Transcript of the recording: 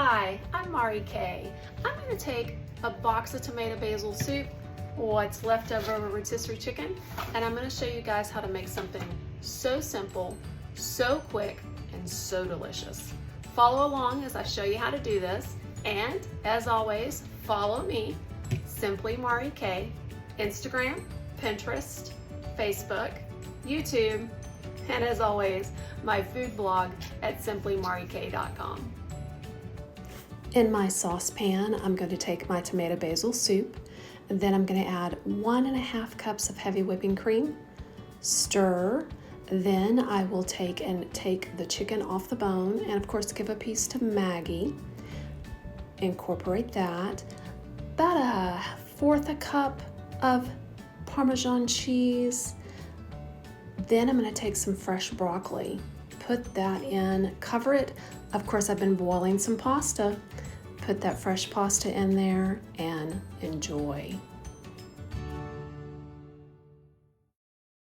Hi, I'm Mari Kay. I'm going to take a box of tomato basil soup, what's left over of a rotisserie chicken, and I'm going to show you guys how to make something so simple, so quick, and so delicious. Follow along as I show you how to do this, and as always, follow me, Simply Mari Kay, Instagram, Pinterest, Facebook, YouTube, and as always, my food blog at simplymarikay.com. In my saucepan, I'm going to take my tomato basil soup, and then I'm going to add 1.5 cups of heavy whipping cream, stir, then I will take the chicken off the bone, and of course give a piece to Maggie, incorporate that, about 1/4 cup of Parmesan cheese, then I'm going to take some fresh broccoli, put that in, cover it. Of course, I've been boiling some pasta. Put that fresh pasta in there and enjoy.